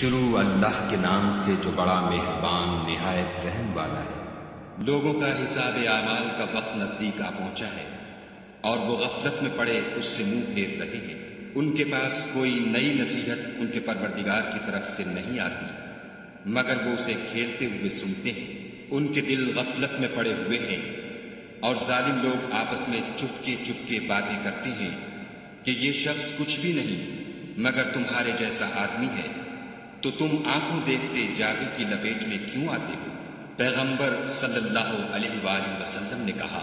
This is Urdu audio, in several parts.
شروع اللہ کے نام سے جو بڑا مہربان نہایت رحم والا ہے۔ لوگوں کا حساب اعمال کا وقت نزدیک آ پہنچا ہے اور وہ غفلت میں پڑے اس سے منہ پھیر رہے ہیں۔ ان کے پاس کوئی نئی نصیحت ان کے پروردگار کی طرف سے نہیں آتی مگر وہ اسے کھیلتے ہوئے سنتے ہیں۔ ان کے دل غفلت میں پڑے ہوئے ہیں اور ظالم لوگ آپس میں چپکے باتیں کرتے ہیں کہ یہ شخص کچھ بھی نہیں مگر تمہارے جیسا آدمی ہے، تو تم آنکھوں دیکھتے جادو کی لپیٹ میں کیوں آتے ہو؟ پیغمبر صلی اللہ علیہ وآلہ وسلم نے کہا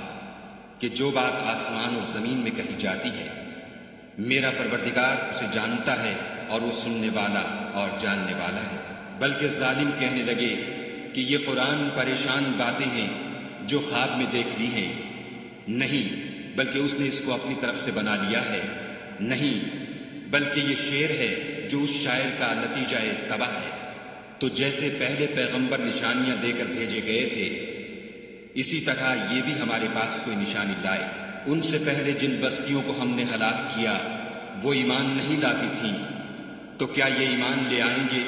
کہ جو بات آسمان اور زمین میں کہی جاتی ہے میرا پروردگار اسے جانتا ہے اور وہ سننے والا اور جاننے والا ہے۔ بلکہ ظالم کہنے لگے کہ یہ قرآن پریشان باتیں ہیں جو خواب میں دیکھ لی ہیں، نہیں بلکہ اس نے اس کو اپنی طرف سے بنا لیا ہے، نہیں بلکہ یہ شعر ہے جو اس شاعر کا نتیجہ تباہ ہے۔ تو جیسے پہلے پیغمبر نشانیاں دے کر بھیجے گئے تھے اسی طرح یہ بھی ہمارے پاس کوئی نشانی لائے۔ ان سے پہلے جن بستیوں کو ہم نے ہلاک کیا وہ ایمان نہیں لاتی تھیں، تو کیا یہ ایمان لے آئیں گے؟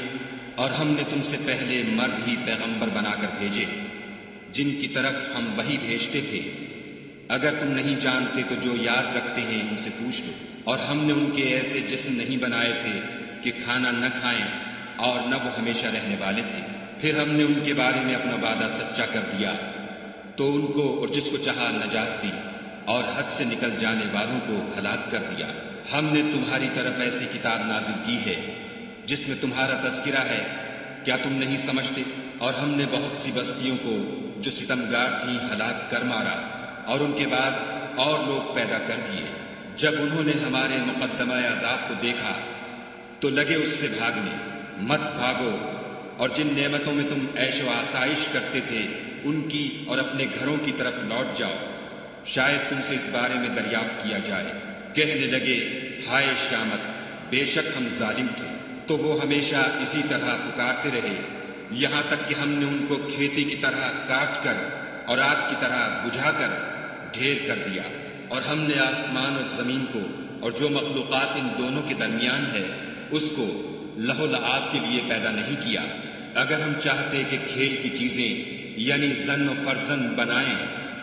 اور ہم نے تم سے پہلے مرد ہی پیغمبر بنا کر بھیجے جن کی طرف ہم وحی بھیجتے تھے۔ اگر تم نہیں جانتے تو جو یاد رکھتے ہیں ان سے پوچھ لو۔ اور ہم نے ان کے ایسے جسم نہیں بنائے تھے کہ کھانا نہ کھائیں اور نہ وہ ہمیشہ رہنے والے تھے۔ پھر ہم نے ان کے بارے میں اپنا وعدہ سچا کر دیا تو ان کو اور جس کو چاہا نجات دی اور حد سے نکل جانے والوں کو ہلاک کر دیا۔ ہم نے تمہاری طرف ایسی کتاب نازل کی ہے جس میں تمہارا تذکرہ ہے، کیا تم نہیں سمجھتے؟ اور ہم نے بہت سی بستیوں کو جو ستمگار تھیں ہلاک کر مارا اور ان کے بعد اور لوگ پیدا کر دیے۔ جب انہوں نے ہمارے مقدمہ عذاب کو دیکھا تو لگے اس سے بھاگنے۔ مت بھاگو اور جن نعمتوں میں تم عیش و آسائش کرتے تھے ان کی اور اپنے گھروں کی طرف لوٹ جاؤ، شاید تم سے اس بارے میں دریافت کیا جائے۔ کہنے لگے ہائے شامت، بے شک ہم ظالم تھے۔ تو وہ ہمیشہ اسی طرح پکارتے رہے یہاں تک کہ ہم نے ان کو کھیتی کی طرح کاٹ کر اور آگ کی طرح بجھا کر ڈھیر کر دیا۔ اور ہم نے آسمان اور زمین کو اور جو مخلوقات ان دونوں کے درمیان ہے اس کو لہو لعاب کے لیے پیدا نہیں کیا۔ اگر ہم چاہتے کہ کھیل کی چیزیں یعنی زن و فرزن بنائیں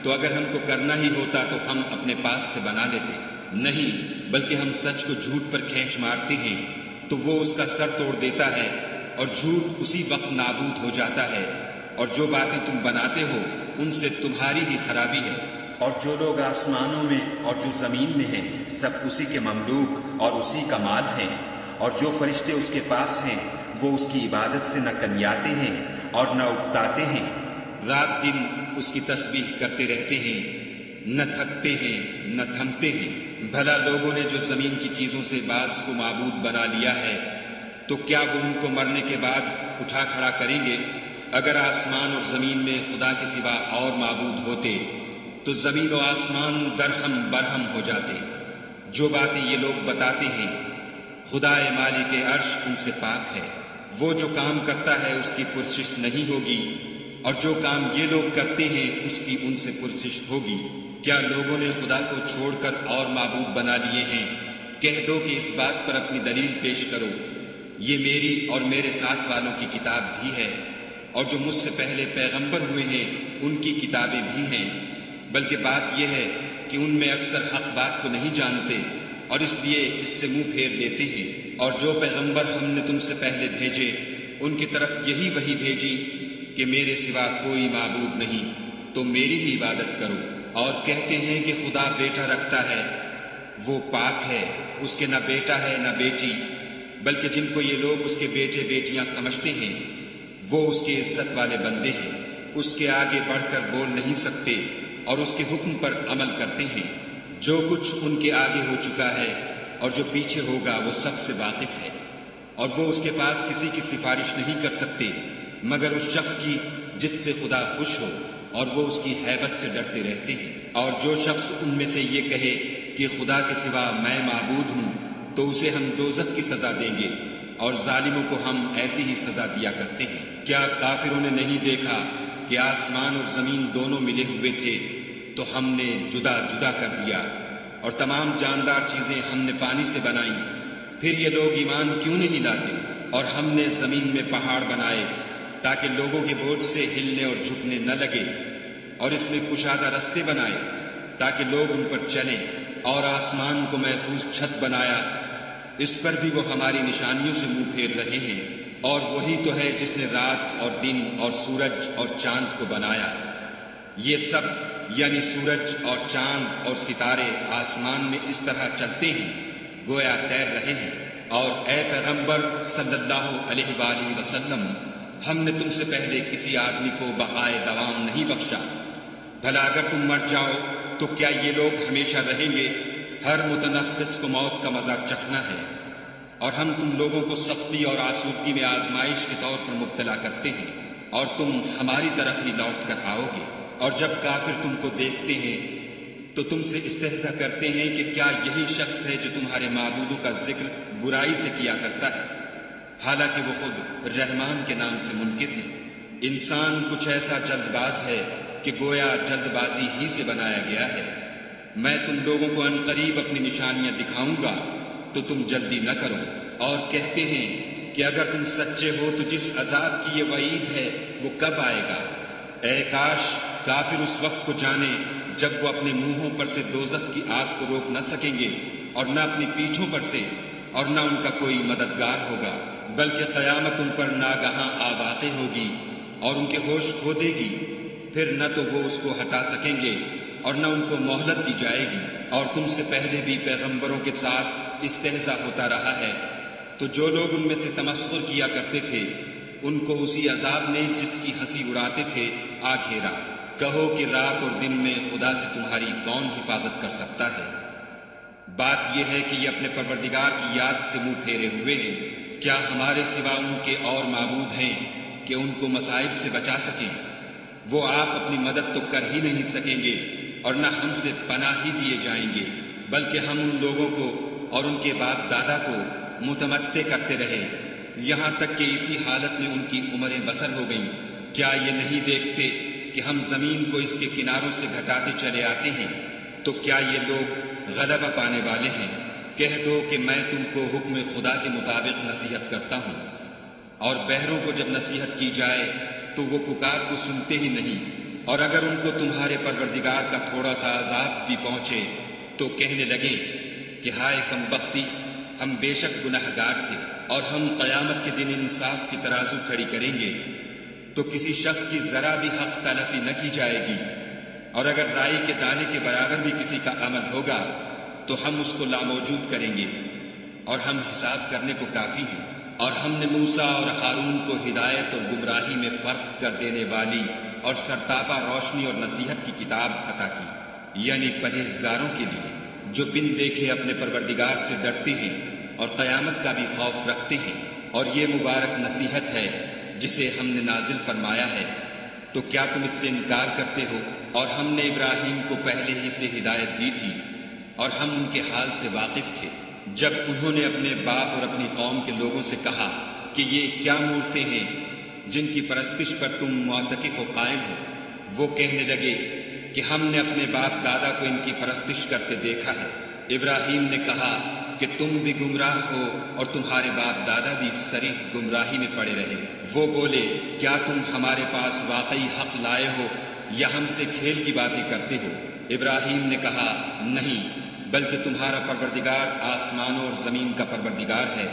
تو اگر ہم کو کرنا ہی ہوتا تو ہم اپنے پاس سے بنا لیتے، نہیں بلکہ ہم سچ کو جھوٹ پر کھینچ مارتے ہیں تو وہ اس کا سر توڑ دیتا ہے اور جھوٹ اسی وقت نابود ہو جاتا ہے، اور جو باتیں تم بناتے ہو ان سے تمہاری ہی خرابی ہے۔ اور جو لوگ آسمانوں میں اور جو زمین میں ہیں سب اسی کے مملوک اور اسی کا مال ہیں، اور جو فرشتے اس کے پاس ہیں وہ اس کی عبادت سے نہ کنیاتے ہیں اور نہ اکتاتے ہیں، رات دن اس کی تسبیح کرتے رہتے ہیں، نہ تھکتے ہیں نہ تھمتے ہیں۔ بھلا لوگوں نے جو زمین کی چیزوں سے بعض کو معبود بنا لیا ہے تو کیا وہ ان کو مرنے کے بعد اٹھا کھڑا کریں گے؟ اگر آسمان اور زمین میں خدا کے سوا اور معبود ہوتے تو زمین و آسمان درہم برہم ہو جاتے۔ جو باتیں یہ لوگ بتاتے ہیں خدا مالک عرش ان سے پاک ہے، وہ جو کام کرتا ہے اس کی پرسش نہیں ہوگی اور جو کام یہ لوگ کرتے ہیں اس کی ان سے پرسش ہوگی۔ کیا لوگوں نے خدا کو چھوڑ کر اور معبود بنا لیے ہیں؟ کہہ دو کہ اس بات پر اپنی دلیل پیش کرو، یہ میری اور میرے ساتھ والوں کی کتاب بھی ہے اور جو مجھ سے پہلے پیغمبر ہوئے ہیں ان کی کتابیں بھی ہیں، بلکہ بات یہ ہے کہ ان میں اکثر حق بات کو نہیں جانتے اور اس لیے اس سے منہ پھیر لیتے ہیں۔ اور جو پیغمبر ہم نے تم سے پہلے بھیجے ان کی طرف یہی وحی بھیجی کہ میرے سوا کوئی معبود نہیں تو میری ہی عبادت کرو، اور کہتے ہیں کہ خدا بیٹا رکھتا ہے، وہ پاک ہے، اس کے نہ بیٹا ہے نہ بیٹی، بلکہ جن کو یہ لوگ اس کے بیٹے بیٹیاں سمجھتے ہیں وہ اس کے عزت والے بندے ہیں، اس کے آگے بڑھ کر بول نہیں سکتے اور اس کے حکم پر عمل کرتے ہیں۔ جو کچھ ان کے آگے ہو چکا ہے اور جو پیچھے ہوگا وہ سب سے واقف ہے، اور وہ اس کے پاس کسی کی سفارش نہیں کر سکتے مگر اس شخص کی جس سے خدا خوش ہو، اور وہ اس کی ہیبت سے ڈرتے رہتے ہیں۔ اور جو شخص ان میں سے یہ کہے کہ خدا کے سوا میں معبود ہوں تو اسے ہم دوزخ کی سزا دیں گے، اور ظالموں کو ہم ایسی ہی سزا دیا کرتے ہیں۔ کیا کافروں نے نہیں دیکھا کہ آسمان اور زمین دونوں ملے ہوئے تھے تو ہم نے جدا جدا کر دیا، اور تمام جاندار چیزیں ہم نے پانی سے بنائیں، پھر یہ لوگ ایمان کیوں نہیں لاتے؟ اور ہم نے زمین میں پہاڑ بنائے تاکہ لوگوں کے بوجھ سے ہلنے اور جھکنے نہ لگے، اور اس میں کشادہ رستے بنائے تاکہ لوگ ان پر چلیں، اور آسمان کو محفوظ چھت بنایا، اس پر بھی وہ ہماری نشانیوں سے منہ پھیر رہے ہیں۔ اور وہی تو ہے جس نے رات اور دن اور سورج اور چاند کو بنایا۔ یہ سب یعنی سورج اور چاند اور ستارے آسمان میں اس طرح چلتے ہیں گویا تیر رہے ہیں۔ اور اے پیغمبر صلی اللہ علیہ وآلہ وسلم، ہم نے تم سے پہلے کسی آدمی کو بقائے دوام نہیں بخشا۔ بھلا اگر تم مر جاؤ تو کیا یہ لوگ ہمیشہ رہیں گے؟ ہر متنفس کو موت کا مزہ چکھنا ہے، اور ہم تم لوگوں کو سختی اور آسودگی میں آزمائش کے طور پر مبتلا کرتے ہیں، اور تم ہماری طرف ہی لوٹ کر آؤ گے۔ اور جب کافر تم کو دیکھتے ہیں تو تم سے استہزاء کرتے ہیں کہ کیا یہی شخص ہے جو تمہارے معبودوں کا ذکر برائی سے کیا کرتا ہے، حالانکہ وہ خود رحمان کے نام سے منکر ہے۔ انسان کچھ ایسا جلد باز ہے کہ گویا جلد بازی ہی سے بنایا گیا ہے۔ میں تم لوگوں کو عنقریب اپنی نشانیاں دکھاؤں گا تو تم جلدی نہ کرو، اور کہتے ہیں کہ اگر تم سچے ہو تو جس عذاب کی یہ وعید ہے وہ کب آئے گا؟ اے کاش کافر اس وقت کو جانے جب وہ اپنے منہوں پر سے دوزخ کی آگ کو روک نہ سکیں گے، اور نہ اپنی پیٹھوں پر سے، اور نہ ان کا کوئی مددگار ہوگا، بلکہ قیامت ان پر ناگہاں آ واقع ہوگی اور ان کے ہوش کھو دے گی، پھر نہ تو وہ اس کو ہٹا سکیں گے اور نہ ان کو مہلت دی جائے گی۔ اور تم سے پہلے بھی پیغمبروں کے ساتھ استہزاء ہوتا رہا ہے، تو جو لوگ ان میں سے تمسخر کیا کرتے تھے ان کو اسی عذاب نے جس کی ہنسی اڑاتے تھے آ گھیرا۔ کہو کہ رات اور دن میں خدا سے تمہاری کون حفاظت کر سکتا ہے؟ بات یہ ہے کہ یہ اپنے پروردگار کی یاد سے منہ پھیرے ہوئے ہیں۔ کیا ہمارے سوا ان کے اور معبود ہیں کہ ان کو مصائب سے بچا سکیں؟ وہ آپ اپنی مدد تو کر ہی نہیں سکیں گے، اور نہ ہم سے پناہ ہی دیے جائیں گے، بلکہ ہم ان لوگوں کو اور ان کے باپ دادا کو متمتع کرتے رہے، یہاں تک کہ اسی حالت میں ان کی عمریں بسر ہو گئیں۔ کیا یہ نہیں دیکھتے کہ ہم زمین کو اس کے کناروں سے گھٹاتے چلے آتے ہیں؟ تو کیا یہ لوگ غلبہ پانے والے ہیں؟ کہہ دو کہ میں تم کو حکم خدا کے مطابق نصیحت کرتا ہوں، اور بہروں کو جب نصیحت کی جائے تو وہ پکار کو سنتے ہی نہیں، اور اگر ان کو تمہارے پروردگار کا تھوڑا سا عذاب بھی پہنچے تو کہنے لگیں کہ ہائے کم بختی، ہم بے شک گنہگار تھے، اور ہم قیامت کے دن انصاف کی ترازو کھڑی کریں گے تو کسی شخص کی ذرا بھی حق تلفی نہ کی جائے گی، اور اگر رائی کے دانے کے برابر بھی کسی کا عمل ہوگا تو ہم اس کو لاموجود کریں گے، اور ہم حساب کرنے کو کافی ہیں۔ اور ہم نے موسیٰ اور ہارون کو ہدایت اور گمراہی میں فرق کر دینے والی اور سرتاپا روشنی اور نصیحت کی کتاب عطا کی، یعنی پرہیزگاروں کے لیے جو بن دیکھے اپنے پروردگار سے ڈرتے ہیں اور قیامت کا بھی خوف رکھتے ہیں۔ اور یہ مبارک نصیحت ہے جسے ہم نے نازل فرمایا ہے، تو کیا تم اس سے انکار کرتے ہو؟ اور ہم نے ابراہیم کو پہلے ہی سے ہدایت دی تھی، اور ہم ان کے حال سے واقف تھے جب انہوں نے اپنے باپ اور اپنی قوم کے لوگوں سے کہا کہ یہ کیا مورتیں ہیں جن کی پرستش پر تم معتکف و قائم ہو؟ وہ کہنے لگے کہ ہم نے اپنے باپ دادا کو ان کی پرستش کرتے دیکھا ہے۔ ابراہیم نے کہا کہ تم بھی گمراہ ہو اور تمہارے باپ دادا بھی صریح گمراہی میں پڑے رہے۔ وہ بولے کیا تم ہمارے پاس واقعی حق لائے ہو یا ہم سے کھیل کی باتیں کرتے ہو؟ ابراہیم نے کہا نہیں، بلکہ تمہارا پروردگار آسمانوں اور زمین کا پروردگار ہے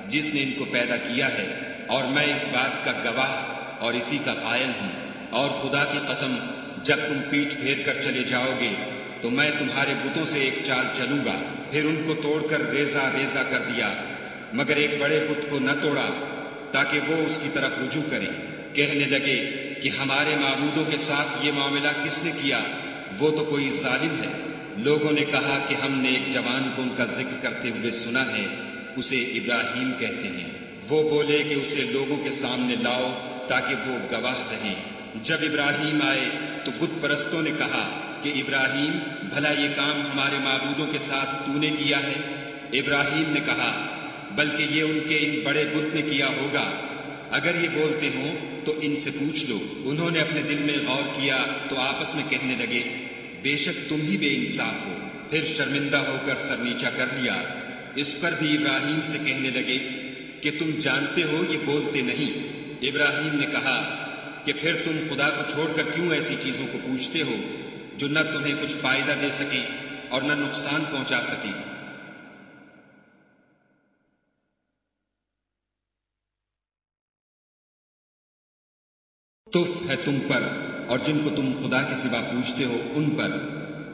جس نے ان کو پیدا کیا ہے، اور میں اس بات کا گواہ اور اسی کا قائل ہوں۔ اور خدا کی قسم جب تم پیٹھ پھیر کر چلے جاؤ گے تو میں تمہارے بتوں سے ایک چال چلوں گا، پھر ان کو توڑ کر ریزہ ریزہ کر دیا، مگر ایک بڑے بت کو نہ توڑا تاکہ وہ اس کی طرف رجوع کرے۔ کہنے لگے کہ ہمارے معبودوں کے ساتھ یہ معاملہ کس نے کیا؟ وہ تو کوئی ظالم ہے۔ لوگوں نے کہا کہ ہم نے ایک جوان کو ان کا ذکر کرتے ہوئے سنا ہے، اسے ابراہیم کہتے ہیں۔ وہ بولے کہ اسے لوگوں کے سامنے لاؤ تاکہ وہ گواہ رہیں۔ جب ابراہیم آئے تو بت پرستوں نے کہا کہ ابراہیم بھلا یہ کام ہمارے معبودوں کے ساتھ تو نے کیا ہے؟ ابراہیم نے کہا بلکہ یہ ان کے ان بڑے بت نے کیا ہوگا، اگر یہ بولتے ہوں تو ان سے پوچھ لو۔ انہوں نے اپنے دل میں غور کیا تو آپس میں کہنے لگے بے شک تم ہی بے انصاف ہو، پھر شرمندہ ہو کر سر نیچا کر لیا۔ اس پر بھی ابراہیم سے کہنے لگے کہ تم جانتے ہو یہ بولتے نہیں۔ ابراہیم نے کہا کہ پھر تم خدا کو چھوڑ کر کیوں ایسی چیزوں کو پوچھتے ہو جو نہ تمہیں کچھ فائدہ دے سکیں اور نہ نقصان پہنچا سکیں؟ تف ہے تم پر اور جن کو تم خدا کے سوا پوچھتے ہو ان پر،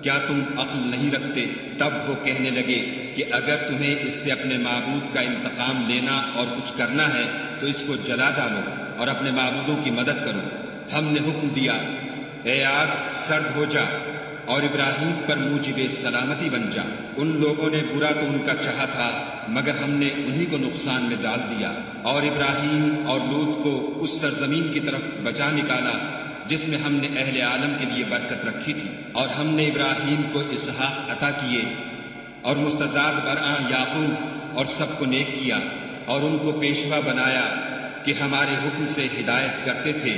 کیا تم عقل نہیں رکھتے؟ تب وہ کہنے لگے کہ اگر تمہیں اس سے اپنے معبود کا انتقام لینا اور کچھ کرنا ہے تو اس کو جلا ڈالو اور اپنے معبودوں کی مدد کرو۔ ہم نے حکم دیا، اے آگ سرد ہو جا اور ابراہیم پر موجب سلامتی بن جا۔ ان لوگوں نے برا تو ان کا چاہا تھا مگر ہم نے انہی کو نقصان میں ڈال دیا، اور ابراہیم اور لوط کو اس سرزمین کی طرف بچا نکالا جس میں ہم نے اہل عالم کے لیے برکت رکھی تھی، اور ہم نے ابراہیم کو اسحاق عطا کیے اور مستزاد برآں یعقوب، اور سب کو نیک کیا اور ان کو پیشوا بنایا کہ ہمارے حکم سے ہدایت کرتے تھے،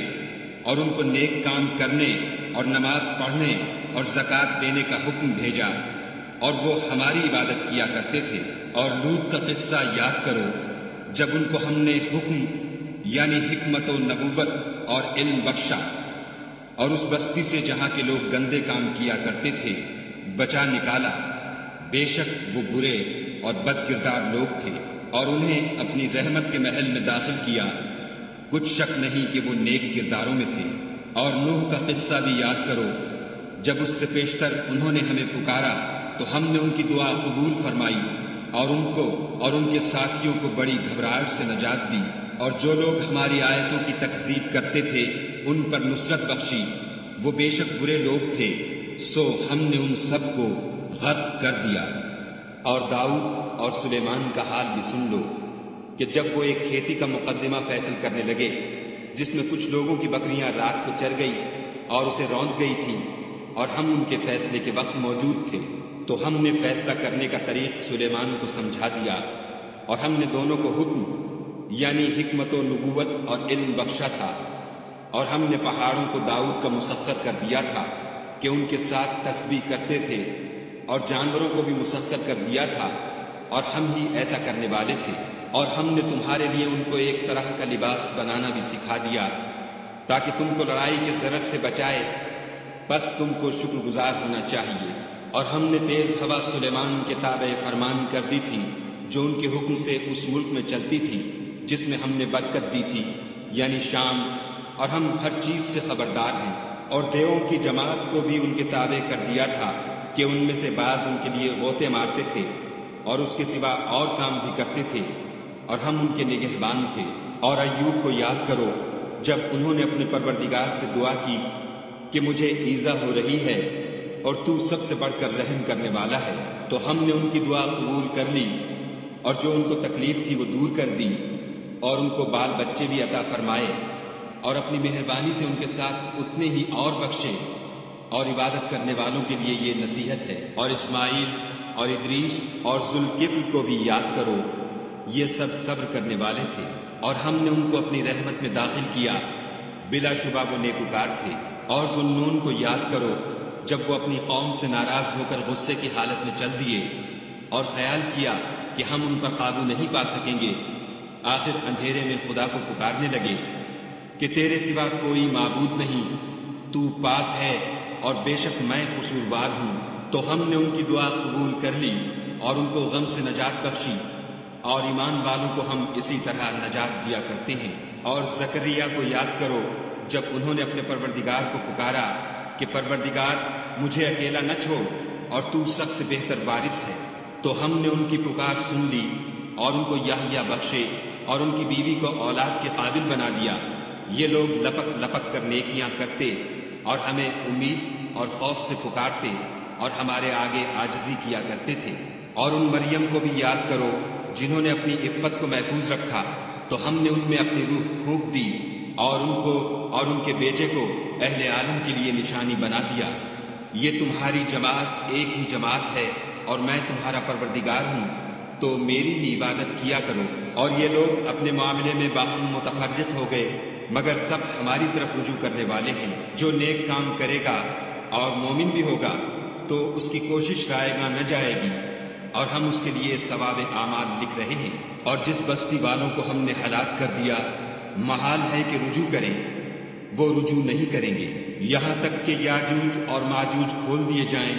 اور ان کو نیک کام کرنے اور نماز پڑھنے اور زکوٰۃ دینے کا حکم بھیجا، اور وہ ہماری عبادت کیا کرتے تھے۔ اور لوط کا قصہ یاد کرو جب ان کو ہم نے حکم یعنی حکمت و نبوت اور علم بخشا، اور اس بستی سے جہاں کے لوگ گندے کام کیا کرتے تھے بچا نکالا۔ بے شک وہ برے اور بد کردار لوگ تھے، اور انہیں اپنی رحمت کے محل میں داخل کیا، کچھ شک نہیں کہ وہ نیک کرداروں میں تھے۔ اور نوح کا قصہ بھی یاد کرو جب اس سے پیشتر انہوں نے ہمیں پکارا تو ہم نے ان کی دعا قبول فرمائی، اور ان کو اور ان کے ساتھیوں کو بڑی گھبراہٹ سے نجات دی، اور جو لوگ ہماری آیتوں کی تکذیب کرتے تھے ان پر نصرت بخشی۔ وہ بے شک برے لوگ تھے، سو ہم نے ان سب کو غرق کر دیا۔ اور داؤد اور سلیمان کا حال بھی سن لو کہ جب وہ ایک کھیتی کا مقدمہ فیصل کرنے لگے جس میں کچھ لوگوں کی بکریاں رات کو چر گئی اور اسے روند گئی تھی، اور ہم ان کے فیصلے کے وقت موجود تھے، تو ہم نے فیصلہ کرنے کا طریق سلیمان کو سمجھا دیا، اور ہم نے دونوں کو حکم یعنی حکمت و نبوت اور علم بخشا تھا، اور ہم نے پہاڑوں کو داؤد کا مسخر کر دیا تھا کہ ان کے ساتھ تسبیح کرتے تھے، اور جانوروں کو بھی مسخر کر دیا تھا، اور ہم ہی ایسا کرنے والے تھے۔ اور ہم نے تمہارے لیے ان کو ایک طرح کا لباس بنانا بھی سکھا دیا تاکہ تم کو لڑائی کے ضرر سے بچائے، بس تم کو شکر گزار ہونا چاہیے۔ اور ہم نے تیز ہوا سلیمان کے تابع فرمان کر دی تھی جو ان کے حکم سے اس ملک میں چلتی تھی جس میں ہم نے برکت دی تھی یعنی شام، اور ہم ہر چیز سے خبردار ہیں۔ اور دیووں کی جماعت کو بھی ان کے تابع کر دیا تھا کہ ان میں سے بعض ان کے لیے غوطے مارتے تھے اور اس کے سوا اور کام بھی کرتے تھے، اور ہم ان کے نگہبان تھے۔ اور ایوب کو یاد کرو جب انہوں نے اپنے پروردگار سے دعا کی کہ مجھے ایذا ہو رہی ہے اور تو سب سے بڑھ کر رحم کرنے والا ہے، تو ہم نے ان کی دعا قبول کر لی، اور جو ان کو تکلیف تھی وہ دور کر دی، اور ان کو بال بچے بھی عطا فرمائے، اور اپنی مہربانی سے ان کے ساتھ اتنے ہی اور بخشے۔ اور عبادت کرنے والوں کے لیے یہ نصیحت ہے۔ اور اسماعیل اور ادریس اور ذوالکفل کو بھی یاد کرو، یہ سب صبر کرنے والے تھے، اور ہم نے ان کو اپنی رحمت میں داخل کیا، بلا شبہ وہ نیکوکار تھے۔ اور ذوالنون کو یاد کرو جب وہ اپنی قوم سے ناراض ہو کر غصے کی حالت میں چل دیے اور خیال کیا کہ ہم ان پر قابو نہیں پا سکیں گے، آخر اندھیرے میں خدا کو پکارنے لگے کہ تیرے سوا کوئی معبود نہیں، تو پاک ہے اور بے شک میں قصوروار ہوں۔ تو ہم نے ان کی دعا قبول کر لی اور ان کو غم سے نجات بخشی، اور ایمان والوں کو ہم اسی طرح نجات دیا کرتے ہیں۔ اور زکریا کو یاد کرو جب انہوں نے اپنے پروردگار کو پکارا کہ پروردگار مجھے اکیلا نہ چھوڑ اور تو سب سے بہتر وارث ہے، تو ہم نے ان کی پکار سن لی اور ان کو یحییٰ بخشے اور ان کی بیوی کو اولاد کے قابل بنا دیا۔ یہ لوگ لپک لپک کر نیکیاں کرتے اور ہمیں امید اور خوف سے پکارتے اور ہمارے آگے عاجزی کیا کرتے تھے۔ اور ان مریم کو بھی یاد کرو جنہوں نے اپنی عفت کو محفوظ رکھا، تو ہم نے ان میں اپنی روح پھونک دی اور ان کو اور ان کے بیٹے کو اہل عالم کے لیے نشانی بنا دیا۔ یہ تمہاری جماعت ایک ہی جماعت ہے اور میں تمہارا پروردگار ہوں، تو میری ہی عبادت کیا کرو۔ اور یہ لوگ اپنے معاملے میں باہم متفرق ہو گئے، مگر سب ہماری طرف رجوع کرنے والے ہیں۔ جو نیک کام کرے گا اور مومن بھی ہوگا تو اس کی کوشش رائے گاں نہ جائے گی، اور ہم اس کے لیے ثواب اعمال لکھ رہے ہیں۔ اور جس بستی والوں کو ہم نے ہلاک کر دیا محال ہے کہ رجوع کریں، وہ رجوع نہیں کریں گے، یہاں تک کہ یاجوج اور ماجوج کھول دیے جائیں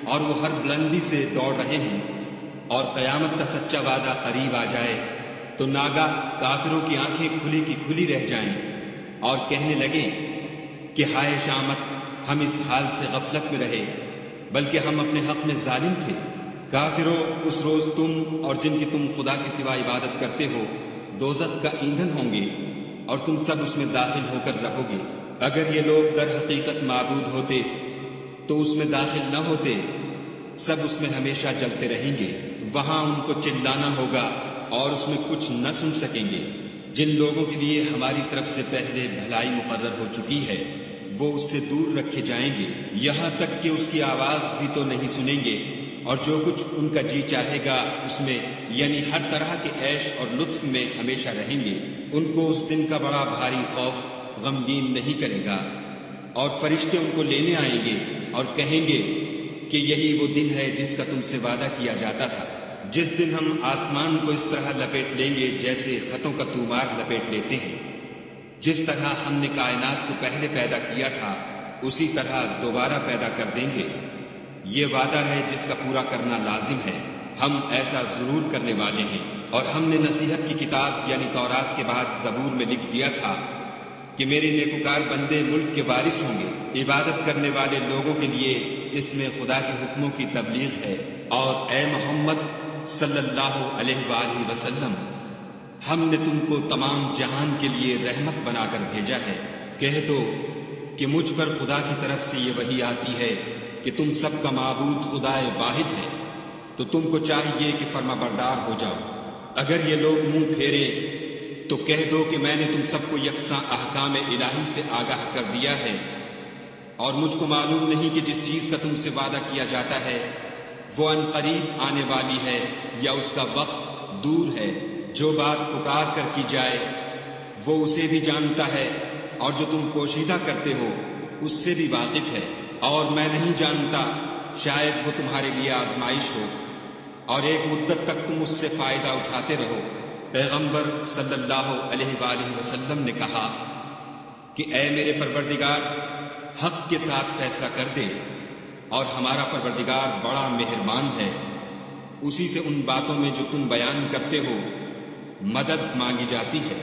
اور وہ ہر بلندی سے دوڑ رہے ہوں، اور قیامت کا سچا وعدہ قریب آ جائے تو ناگاہ کافروں کی آنکھیں کھلی کی کھلی رہ جائیں اور کہنے لگیں کہ ہائے شامت، ہم اس حال سے غفلت میں رہے بلکہ ہم اپنے حق میں ظالم تھے۔ کافروں، اس روز تم اور جن کی تم خدا کے سوا عبادت کرتے ہو دوزخ کا ایندھن ہوں گے اور تم سب اس میں داخل ہو کر رہو گے۔ اگر یہ لوگ در حقیقت معبود ہوتے تو اس میں داخل نہ ہوتے، سب اس میں ہمیشہ جلتے رہیں گے، وہاں ان کو چلانا ہوگا اور اس میں کچھ نہ سن سکیں گے۔ جن لوگوں کے لیے ہماری طرف سے پہلے بھلائی مقرر ہو چکی ہے وہ اس سے دور رکھے جائیں گے، یہاں تک کہ اس کی آواز بھی تو نہیں سنیں گے، اور جو کچھ ان کا جی چاہے گا اس میں، یعنی ہر طرح کے عیش اور لطف میں ہمیشہ رہیں گے۔ ان کو اس دن کا بڑا بھاری خوف غمگین نہیں کرے گا، اور فرشتے ان کو لینے آئیں گے اور کہیں گے کہ یہی وہ دن ہے جس کا تم سے وعدہ کیا جاتا تھا، جس دن ہم آسمان کو اس طرح لپیٹ لیں گے جیسے خطوں کا طومار لپیٹ لیتے ہیں۔ جس طرح ہم نے کائنات کو پہلے پیدا کیا تھا اسی طرح دوبارہ پیدا کر دیں گے، یہ وعدہ ہے جس کا پورا کرنا لازم ہے، ہم ایسا ضرور کرنے والے ہیں۔ اور ہم نے نصیحت کی کتاب یعنی تورات کے بعد زبور میں لکھ دیا تھا کہ میرے نیکوکار بندے ملک کے وارث ہوں گے، عبادت کرنے والے لوگوں کے لیے اس میں خدا کے حکموں کی تبلیغ ہے۔ اور اے محمد صلی اللہ علیہ وآلہ وسلم، ہم نے تم کو تمام جہان کے لیے رحمت بنا کر بھیجا ہے۔ کہہ دو کہ مجھ پر خدا کی طرف سے یہ وحی آتی ہے کہ تم سب کا معبود خدا واحد ہے، تو تم کو چاہیے کہ فرما بردار ہو جاؤ۔ اگر یہ لوگ منہ پھیرے تو کہہ دو کہ میں نے تم سب کو یکساں احکام الہی سے آگاہ کر دیا ہے، اور مجھ کو معلوم نہیں کہ جس چیز کا تم سے وعدہ کیا جاتا ہے وہ ان قریب آنے والی ہے یا اس کا وقت دور ہے۔ جو بات پکار کر کی جائے وہ اسے بھی جانتا ہے، اور جو تم پوشیدہ کرتے ہو اس سے بھی واقف ہے، اور میں نہیں جانتا، شاید وہ تمہارے لیے آزمائش ہو اور ایک مدت تک تم اس سے فائدہ اٹھاتے رہو۔ پیغمبر صلی اللہ علیہ وآلہ وسلم نے کہا کہ اے میرے پروردگار، حق کے ساتھ فیصلہ کر دے، اور ہمارا پروردگار بڑا مہربان ہے، اسی سے ان باتوں میں جو تم بیان کرتے ہو مدد مانگی جاتی ہے۔